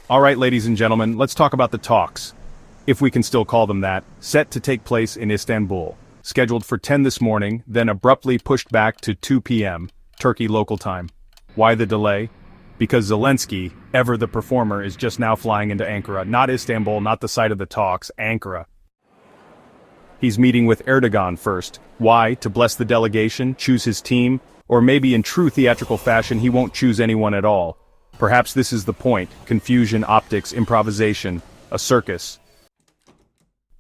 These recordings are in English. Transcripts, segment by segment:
All right, ladies and gentlemen, let's talk about the talks, if we can still call them that, set to take place in Istanbul. Scheduled for 10 this morning, then abruptly pushed back to 2 p.m., Turkey local time. Why the delay? Because Zelensky, ever the performer, is just now flying into Ankara, not Istanbul, not the site of the talks, Ankara. He's meeting with Erdogan first. Why? To bless the delegation, choose his team, or maybe in true theatrical fashion he won't choose anyone at all. Perhaps this is the point: confusion, optics, improvisation, a circus.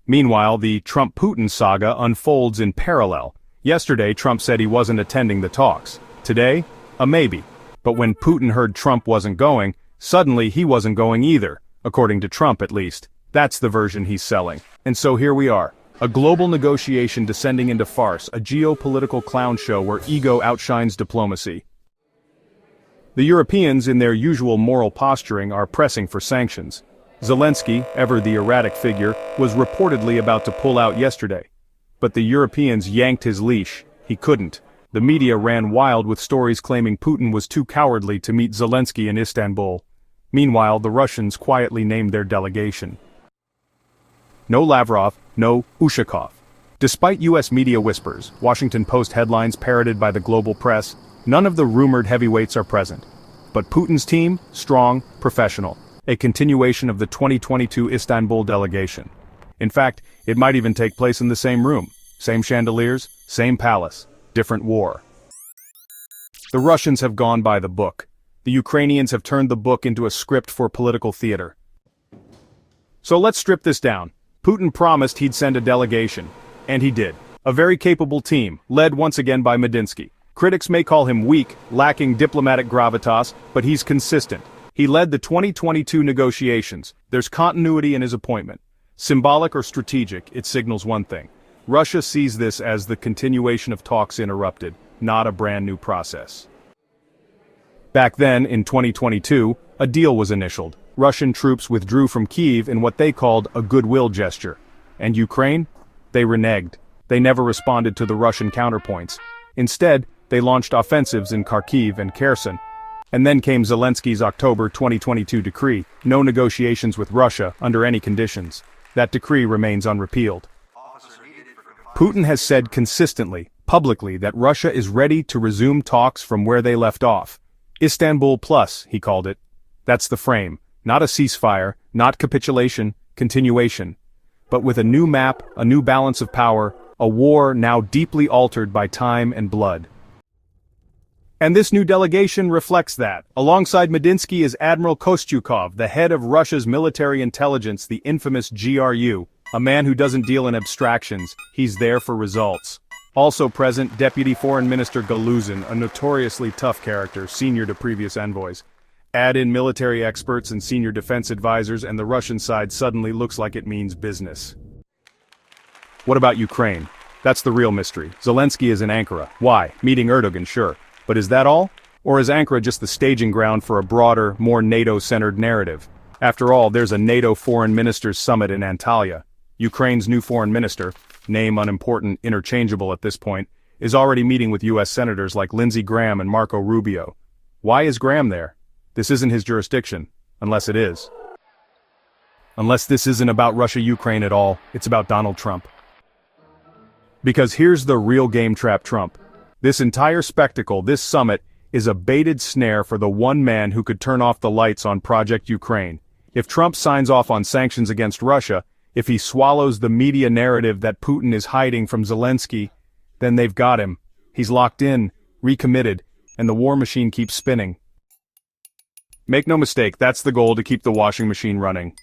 Meanwhile, the Trump-Putin saga unfolds in parallel. Yesterday, Trump said he wasn't attending the talks. Today, a maybe. But when Putin heard Trump wasn't going, suddenly he wasn't going either, according to Trump at least. That's the version he's selling. And so here we are. A global negotiation descending into farce, a geopolitical clown show where ego outshines diplomacy. The Europeans, in their usual moral posturing, are pressing for sanctions. Zelensky, ever the erratic figure, was reportedly about to pull out yesterday. But the Europeans yanked his leash. He couldn't. The media ran wild with stories claiming Putin was too cowardly to meet Zelensky in Istanbul. Meanwhile, the Russians quietly named their delegation. No Lavrov, no Ushakov. Despite U.S. media whispers, Washington Post headlines parroted by the global press, none of the rumored heavyweights are present. But Putin's team, strong, professional. A continuation of the 2022 Istanbul delegation. In fact, it might even take place in the same room. Same chandeliers, same palace, different war. The Russians have gone by the book. The Ukrainians have turned the book into a script for political theater. So let's strip this down. Putin promised he'd send a delegation. And he did. A very capable team, led once again by Medinsky. Critics may call him weak, lacking diplomatic gravitas, but he's consistent. He led the 2022 negotiations. There's continuity in his appointment. Symbolic or strategic, it signals one thing. Russia sees this as the continuation of talks interrupted, not a brand new process. Back then, in 2022, a deal was initialed. Russian troops withdrew from Kyiv in what they called a goodwill gesture. And Ukraine? They reneged. They never responded to the Russian counterpoints. Instead, they launched offensives in Kharkiv and Kherson. And then came Zelensky's October 2022 decree, no negotiations with Russia under any conditions. That decree remains unrepealed. Putin has said consistently, publicly, that Russia is ready to resume talks from where they left off. Istanbul Plus, he called it. That's the frame. Not a ceasefire, not capitulation, continuation. But with a new map, a new balance of power, a war now deeply altered by time and blood. And this new delegation reflects that. Alongside Medinsky is Admiral Kostyukov, the head of Russia's military intelligence, the infamous GRU, a man who doesn't deal in abstractions, he's there for results. Also present, Deputy Foreign Minister Galuzin, a notoriously tough character, senior to previous envoys. Add in military experts and senior defense advisors and the Russian side suddenly looks like it means business. What about Ukraine? That's the real mystery. Zelensky is in Ankara. Why? Meeting Erdogan, sure. But is that all? Or is Ankara just the staging ground for a broader, more NATO-centered narrative? After all, there's a NATO foreign ministers summit in Antalya. Ukraine's new foreign minister, name unimportant, interchangeable at this point, is already meeting with U.S. senators like Lindsey Graham and Marco Rubio. Why is Graham there? This isn't his jurisdiction, unless it is. Unless this isn't about Russia-Ukraine at all, it's about Donald Trump. Because here's the real game trap Trump. This entire spectacle, this summit, is a baited snare for the one man who could turn off the lights on Project Ukraine. If Trump signs off on sanctions against Russia, if he swallows the media narrative that Putin is hiding from Zelensky, then they've got him. He's locked in, recommitted, and the war machine keeps spinning. Make no mistake, that's the goal, to keep the washing machine running.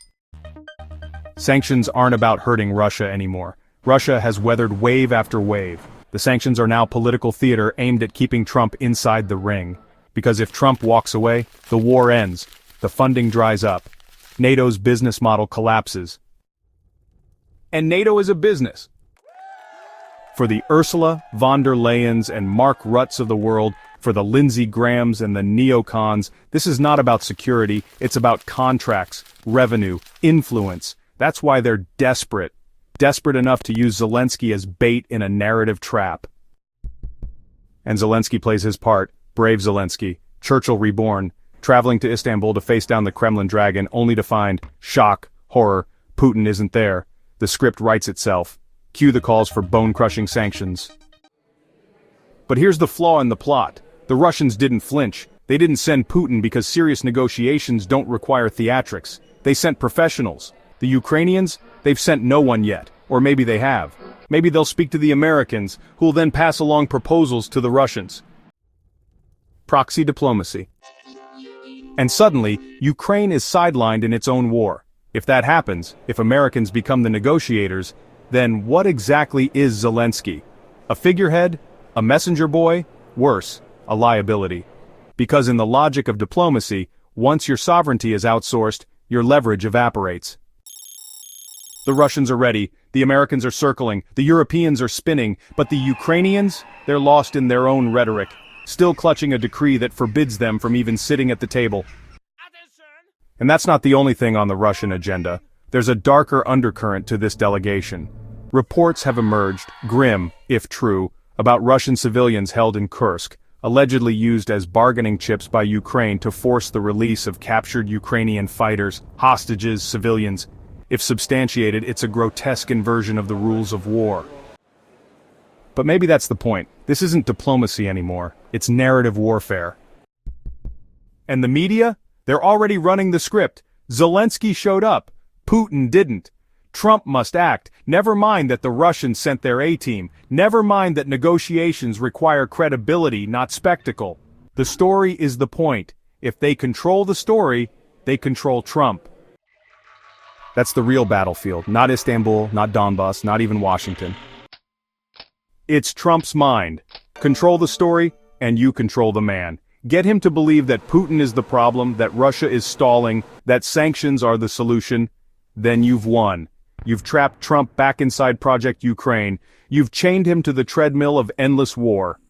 Sanctions aren't about hurting Russia anymore. Russia has weathered wave after wave. The sanctions are now political theater aimed at keeping Trump inside the ring. Because if Trump walks away, the war ends, the funding dries up, NATO's business model collapses. And NATO is a business. For the Ursula von der Leyens and Mark Rutts of the world, for the Lindsey Grahams and the neocons, this is not about security, it's about contracts, revenue, influence. That's why they're desperate enough to use Zelensky as bait in a narrative trap. And Zelensky plays his part, brave Zelensky, Churchill reborn, traveling to Istanbul to face down the Kremlin dragon only to find, shock, horror, Putin isn't there. The script writes itself. Cue the calls for bone-crushing sanctions. But here's the flaw in the plot. The Russians didn't flinch. They didn't send Putin because serious negotiations don't require theatrics. They sent professionals. The Ukrainians? They've sent no one yet. Or maybe they have. Maybe they'll speak to the Americans, who'll then pass along proposals to the Russians. Proxy diplomacy. And suddenly, Ukraine is sidelined in its own war. If that happens, if Americans become the negotiators, then what exactly is Zelensky? A figurehead? A messenger boy? Worse, a liability. Because in the logic of diplomacy, once your sovereignty is outsourced, your leverage evaporates. The Russians are ready, the Americans are circling, the Europeans are spinning, but the Ukrainians, they're lost in their own rhetoric, still clutching a decree that forbids them from even sitting at the table. And that's not the only thing on the Russian agenda. There's a darker undercurrent to this delegation. Reports have emerged, grim, if true, about Russian civilians held in Kursk, allegedly used as bargaining chips by Ukraine to force the release of captured Ukrainian fighters, hostages, civilians. If substantiated, it's a grotesque inversion of the rules of war. But maybe that's the point. This isn't diplomacy anymore. It's narrative warfare. And the media? They're already running the script. Zelensky showed up. Putin didn't. Trump must act. Never mind that the Russians sent their A-team. Never mind that negotiations require credibility, not spectacle. The story is the point. If they control the story, they control Trump. That's the real battlefield, not Istanbul, not Donbass, not even Washington. It's Trump's mind. Control the story, and you control the man. Get him to believe that Putin is the problem, that Russia is stalling, that sanctions are the solution. Then you've won. You've trapped Trump back inside Project Ukraine. You've chained him to the treadmill of endless war.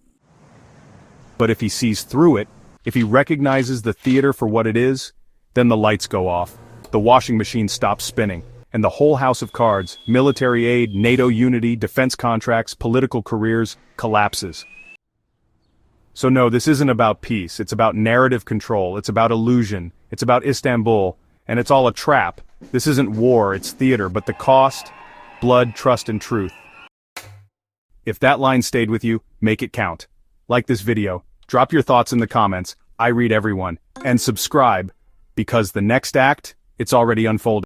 But if he sees through it, if he recognizes the theater for what it is, then the lights go off. The washing machine stops spinning, and the whole house of cards, military aid, NATO unity, defense contracts, political careers, collapses. So no, this isn't about peace. It's about narrative control. It's about illusion. It's about Istanbul. And it's all a trap. This isn't war, it's theater, but the cost? Blood, trust, and truth. If that line stayed with you, make it count. Like this video, drop your thoughts in the comments, I read everyone, and subscribe, because the next act, it's already unfolded.